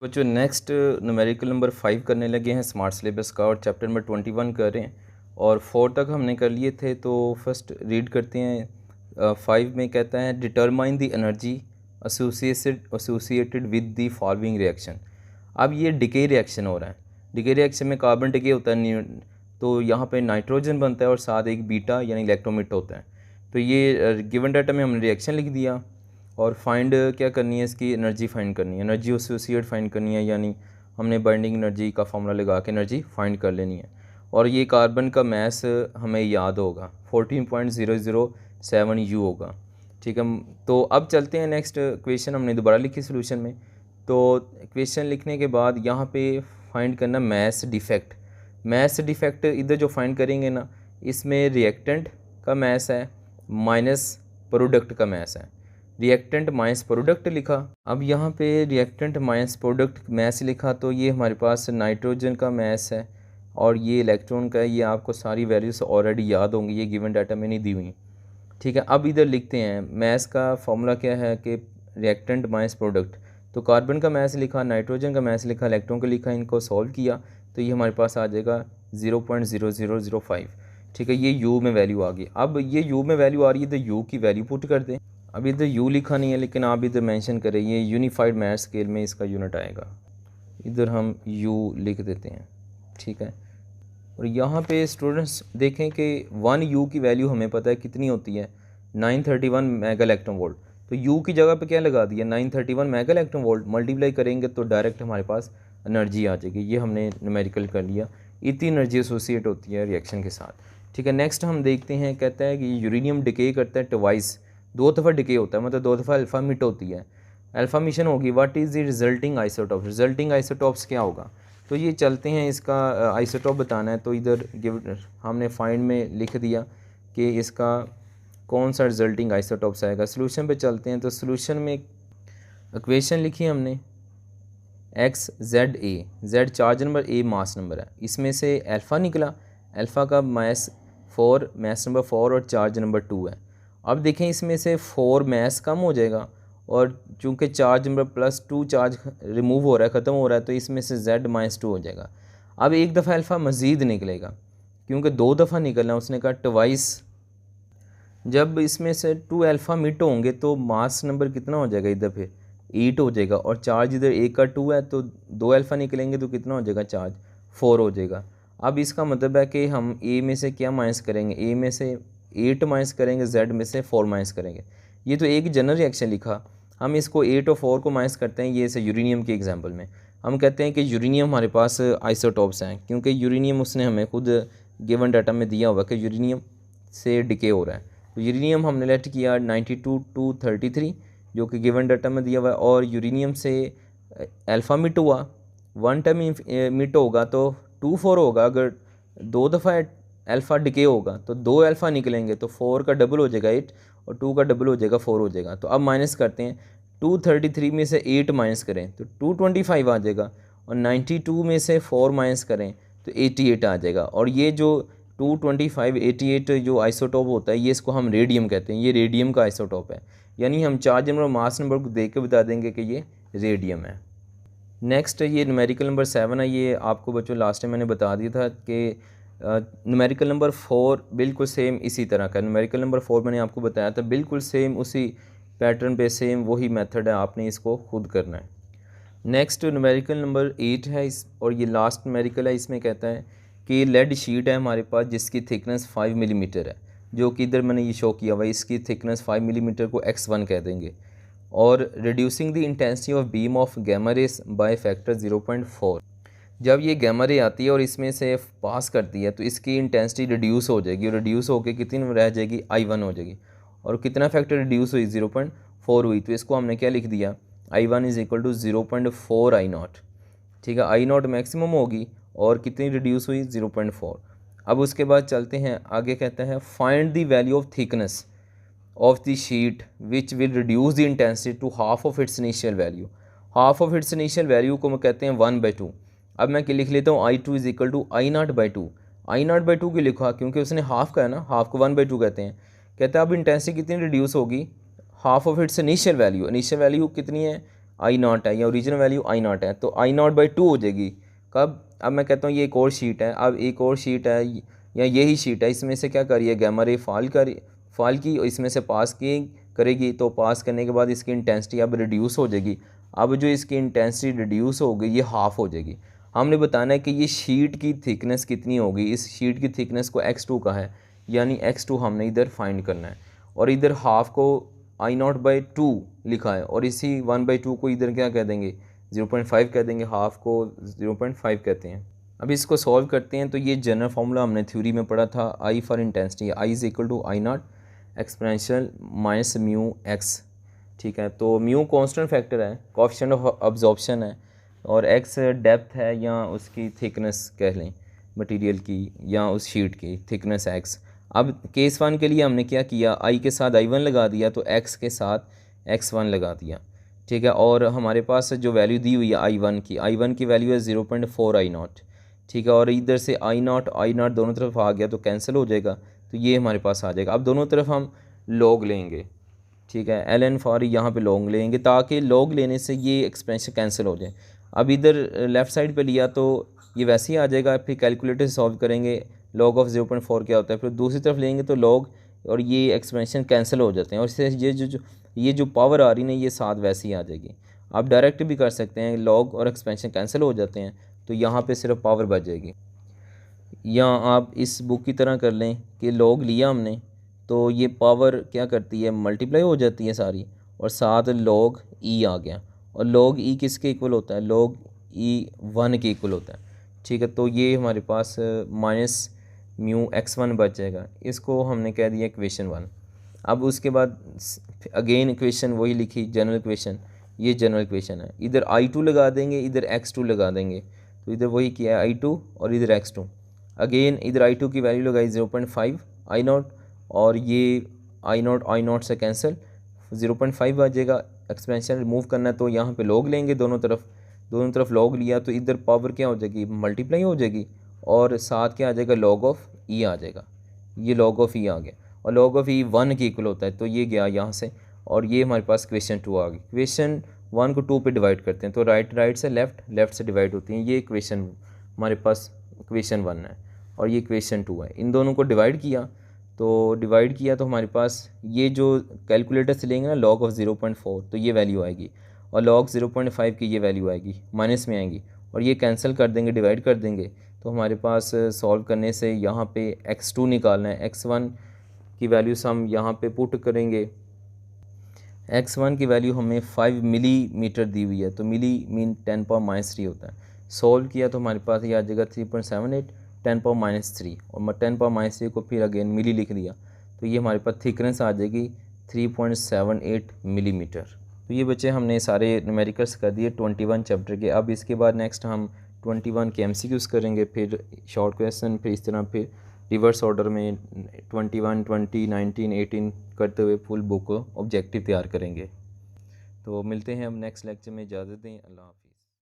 बच्चों next numerical number 5 करने लगे हैं स्मार्ट सिलेबस का और चैप्टर नंबर 21 कर रहे हैं और 4 तक हमने कर लिए थे। तो फर्स्ट रीड करते हैं। 5 में कहता है determine the energy associated with the following reaction. अब ये डिके रिएक्शन हो रहा है। डिके रिएक्शन में कार्बन डिके होता है, तो यहाँ पे नाइट्रोजन बनता है और साथ एक बीटा यानी इलेक्ट्रोमिट होता है। तो ये गिवन डाटा में हमने रिएक्शन लिख दिया और फाइंड क्या करनी है, इसकी एनर्जी फाइंड करनी है, एनर्जी एसोसिएट फाइंड करनी है, यानी हमने बाइंडिंग एनर्जी का फॉर्मूला लगा के एनर्जी फाइंड कर लेनी है। और ये कार्बन का मैस हमें याद होगा 14.007 यू होगा। ठीक है, तो अब चलते हैं नेक्स्ट क्वेश्चन। हमने दोबारा लिखी सोल्यूशन में। तो क्वेश्चन लिखने के बाद यहाँ पे फाइंड करना मैस डिफेक्ट। मैस डिफेक्ट इधर जो फाइंड करेंगे ना, इसमें रिएक्टेंट का मैस है माइनस प्रोडक्ट का मैस है। रिएक्टेंट माइनस प्रोडक्ट लिखा। अब यहाँ पे रिएक्टेंट माइनस प्रोडक्ट मैस लिखा तो ये हमारे पास नाइट्रोजन का मैस है और ये इलेक्ट्रॉन का है। ये आपको सारी वैल्यूज ऑलरेडी याद होंगी, ये गिवन डाटा में नहीं दी हुई। ठीक है, अब इधर लिखते हैं मैस का फॉर्मूला क्या है कि रिएक्टेंट माइनस प्रोडक्ट। तो कार्बन का मैस लिखा, नाइट्रोजन का मैस लिखा, इलेक्ट्रॉन का लिखा, इनको सॉल्व किया तो ये हमारे पास आ जाएगा 0.0005। ठीक है, ये यू में वैल्यू आ गई। अब ये यू में वैल्यू आ रही है तो यू की वैल्यू पुट कर दें। अब इधर यू लिखा नहीं है लेकिन आप इधर मेंशन करें, ये यूनिफाइड मैथ स्केल में इसका यूनिट आएगा। इधर हम यू लिख देते हैं। ठीक है, और यहाँ पे स्टूडेंट्स देखें कि 1 यू की वैल्यू हमें पता है कितनी होती है, 931 मेगा इलेक्ट्रॉन वोल्ट। तो यू की जगह पे क्या लगा दिया, 931 मेगा इलेक्ट्रॉन वोल्ट। मल्टीप्लाई करेंगे तो डायरेक्ट हमारे पास एनर्जी आ जाएगी। ये हमने न्यूमेरिकल कर लिया। इतनी एनर्जी एसोसिएट होती है रिएक्शन के साथ। ठीक है, नेक्स्ट हम देखते हैं। कहता है कि यूरेनियम डिके करता है ट्वाइस, 2 दफ़ा डिके होता है, मतलब 2 दफ़ा अल्फ़ा मिट होती है, अल्फ़ा मिशन होगी। What is the resulting isotope, resulting isotopes क्या होगा। तो ये चलते हैं, इसका आइसोटॉप बताना है। तो इधर हमने फाइंड में लिख दिया कि इसका कौन सा रिजल्टिंग आइसोटॉप्स आएगा। सोल्यूशन पे चलते हैं। तो सोल्यूशन में इक्वेशन लिखी हमने XZA, Z charge number, A mass number है। इसमें से अल्फ़ा निकला, अल्फ़ा का मास 4, मास नंबर 4 और चार्ज नंबर 2 है। अब देखें इसमें से 4 मास कम हो जाएगा और चूंकि चार्ज नंबर +2 चार्ज रिमूव हो रहा है, ख़त्म हो रहा है, तो इसमें से Z-2 हो जाएगा। अब एक दफ़ा अल्फ़ा मज़ीद निकलेगा क्योंकि 2 दफ़ा निकलना, उसने कहा ट्वाइस। जब इसमें से 2 अल्फ़ा मिट होंगे तो मास नंबर कितना हो जाएगा, इधर पे 8 हो जाएगा और चार्ज इधर 1 का 2 है, तो 2 अल्फ़ा निकलेंगे तो कितना हो जाएगा, चार्ज 4 हो जाएगा। अब इसका मतलब है कि हम ए में से क्या माइनस करेंगे, ए में से 8 माइनस करेंगे, जेड में से 4 माइनस करेंगे। ये तो एक जनरल रिएक्शन लिखा, हम इसको 8 और 4 को माइनस करते हैं। ये से यूरेनियम के एग्जांपल में हम कहते हैं कि यूरेनियम हमारे पास आइसोटॉप्स हैं, क्योंकि यूरेनियम उसने हमें खुद गिवन डाटा में दिया हुआ कि यूरेनियम से डिके हो रहा है। तो यूरेनियम हमने लेट किया 92 to 33 जो कि गिवन डाटा में दिया हुआ है, और यूरेनियम से अल्फ़ा मिट हुआ, 1 टाइम मिट होगा तो 2 4 होगा। अगर 2 दफ़ा अल्फ़ा डिके होगा तो 2 अल्फ़ा निकलेंगे, तो 4 का डबल हो जाएगा 8 और 2 का डबल हो जाएगा 4 हो जाएगा। तो अब माइनस करते हैं, 233 में से 8 माइनस करें तो 225 आ जाएगा, और 92 में से 4 माइनस करें तो 88 आ जाएगा। और ये जो 225 88 जो आइसोटॉप होता है, ये इसको हम रेडियम कहते हैं। ये रेडियम का आइसोटॉप है, यानी हम चार्ज नंबर और मास नंबर को देख के बता देंगे कि ये रेडियम है। नेक्स्ट ये न्यूमेरिकल नंबर 7 है। ये आपको बच्चों लास्ट टाइम मैंने बता दिया था कि न्यूमेरिकल नंबर 4 बिल्कुल सेम इसी तरह का। न्यूमेरिकल नंबर 4 मैंने आपको बताया था, बिल्कुल सेम उसी पैटर्न पे, सेम वही मेथड है, आपने इसको खुद करना है। नेक्स्ट न्यूमेरिकल नंबर 8 है और ये लास्ट न्यूमेरिकल है। इसमें कहता है कि लेड शीट है हमारे पास जिसकी थिकनेस 5 मिलीमीटर है, जो कि इधर मैंने ये शो किया हुआ है। इसकी थिकनेस 5 मिलीमीटर को X1 कह देंगे, और reducing the intensity of beam of gamma rays by factor 0.4। जब ये गैमा रे आती है और इसमें से पास करती है तो इसकी इंटेंसिटी रिड्यूस हो जाएगी, और रिड्यूस होकर कितनी रह जाएगी, I1 हो जाएगी। और कितना फैक्टर रिड्यूस हुई, 0.4 हुई। तो इसको हमने क्या लिख दिया, I1 = 0.4 I0। ठीक है, I0 मैक्सिमम होगी और कितनी रिड्यूस हुई, 0.4। अब उसके बाद चलते हैं आगे। कहता है find the value of thickness of the sheet which will reduce the intensity to half of its initial value. Half of its initial value को हम कहते हैं 1/2। अब मैं लिख लेता हूँ I2 = I0/2। I0/2 क्यों लिखा, क्योंकि उसने हाफ का है ना, हाफ को 1/2 कहते हैं। कहता है अब इंटेंसिटी कितनी रिड्यूस होगी, half of its initial value. Initial value कितनी है, आई नॉट है या ओरिजिनल वैल्यू आई नॉट है, तो आई नॉट बाई 2 हो जाएगी। कब? अब मैं कहता हूँ ये एक और शीट है, अब एक और शीट है या यही शीट है, इसमें से क्या करिए गैमा रे फॉल की, इसमें से पास की करेगी, तो पास करने के बाद इसकी इंटेंसिटी अब रिड्यूस हो जाएगी। अब जो इसकी इंटेंसिटी रिड्यूस होगी ये हाफ़ हो जाएगी। हमने बताना है कि ये शीट की थिकनेस कितनी होगी, इस शीट की थिकनेस को x2 का है, यानी x2 हमने इधर फाइंड करना है, और इधर हाफ को आई नॉट बाई 2 लिखा है, और इसी 1/2 को इधर क्या कह देंगे 0.5 कह देंगे, हाफ को 0.5 कहते हैं। अब इसको सॉल्व करते हैं, तो ये जनरल फार्मूला हमने थ्योरी में पढ़ा था, I for intensity, I is equal to I not exponential minus mu x, ठीक है। तो म्यू कांस्टेंट फैक्टर है, कोएफिशिएंट ऑफ अब्जॉर्प्शन है, और एक्स डेप्थ है या उसकी थिकनेस कह लें मटेरियल की, या उस शीट की थिकनेस एक्स। अब केस 1 के लिए हमने क्या किया, आई के साथ I1 लगा दिया, तो एक्स के साथ x1 लगा दिया, ठीक है। और हमारे पास जो वैल्यू दी हुई है आई वन की वैल्यू है 0.4 आई नॉट, ठीक है। और इधर से आई नॉट दोनों तरफ आ गया तो कैंसिल हो जाएगा, तो ये हमारे पास आ जाएगा। अब दोनों तरफ हम लॉग लेंगे, ठीक है, ln फॉर यहाँ पे लॉग लेंगे, ताकि लॉग लेने से ये एक्सप्रेशन कैंसिल हो जाए। अब इधर लेफ़्ट साइड पे लिया तो ये वैसे ही आ जाएगा, फिर कैलकुलेटर से सॉल्व करेंगे log ऑफ 0.4 क्या होता है, फिर दूसरी तरफ लेंगे तो log, और ये एक्सप्रेशन कैंसिल हो जाते हैं, और इससे ये जो पावर आ रही है ये साथ वैसे ही आ जाएगी। आप डायरेक्ट भी कर सकते हैं, log और एक्सप्रेशन कैंसिल हो जाते हैं, तो यहाँ पे सिर्फ पावर बच जाएगी। या आप इस बुक की तरह कर लें कि log लिया हमने, तो ये पावर क्या करती है मल्टीप्लाई हो जाती है सारी, और साथ log e आ गया, और log e किसके इक्वल होता है, log e 1 के इक्वल होता है, ठीक है। तो ये हमारे पास माइनस म्यू x1 बच जाएगा, इसको हमने कह दिया इक्वेशन 1। अब उसके बाद अगेन इक्वेशन वही लिखी, जनरल इक्वेशन, ये जनरल इक्वेशन है, इधर I2 लगा देंगे, इधर x2 लगा देंगे, तो इधर वही किया है I2 और इधर x2। अगेन इधर I2 की वैल्यू लगाई 0.5 आई नॉट, और ये आई नॉट से कैंसिल 0.5 आ जाएगा। एक्सपेंशन रिमूव करना है तो यहाँ पे लॉग लेंगे, दोनों तरफ लॉग लिया, तो इधर पावर क्या हो जाएगी मल्टीप्लाई हो जाएगी, और साथ क्या आ जाएगा log ऑफ e आ जाएगा, ये log ऑफ e आ गया, और log ऑफ e 1 के इक्वल होता है, तो ये गया यहाँ से, और ये हमारे पास क्वेश्चन 2 आ गई। क्वेश्चन 1 को 2 पे डिवाइड करते हैं, तो राइट से लेफ़्ट से डिवाइड होती हैं, ये इक्वेशन हमारे पास क्वेश्चन 1 है, और ये क्वेश्चन 2 है। इन दोनों को डिवाइड किया तो हमारे पास ये जो कैलकुलेटर से लेंगे ना log ऑफ 0.4, तो ये वैल्यू आएगी, और log 0.5 की ये वैल्यू आएगी, माइनस में आएगी, और ये कैंसिल कर देंगे, डिवाइड कर देंगे, तो हमारे पास सॉल्व करने से यहाँ पे x2 निकालना है, x1 की वैल्यू हम यहाँ पे पुट करेंगे। x1 की वैल्यू हमें 5 मिलीमीटर दी हुई है, तो मिली मीन 10⁻³ होता है। सॉल्व किया तो हमारे पास ये आ जाएगा 3.78 10⁻³ और 10⁻³ को फिर अगेन मिली लिख दिया, तो ये हमारे पास थिकनेस आ जाएगी 3.78 मिलीमीटर। तो ये बच्चे हमने सारे न्यूमेरिकल्स कर दिए 21 चैप्टर के। अब इसके बाद नेक्स्ट हम 21 के MCQs करेंगे, फिर शॉर्ट क्वेश्चन, फिर इस तरह फिर रिवर्स ऑर्डर में 21, 20, 19, 18 करते हुए फुल बुक ऑब्जेक्टिव तैयार करेंगे। तो मिलते हैं अब नेक्स्ट लेक्चर में, इजाज़त दें, अल्लाह हाफ़िज़।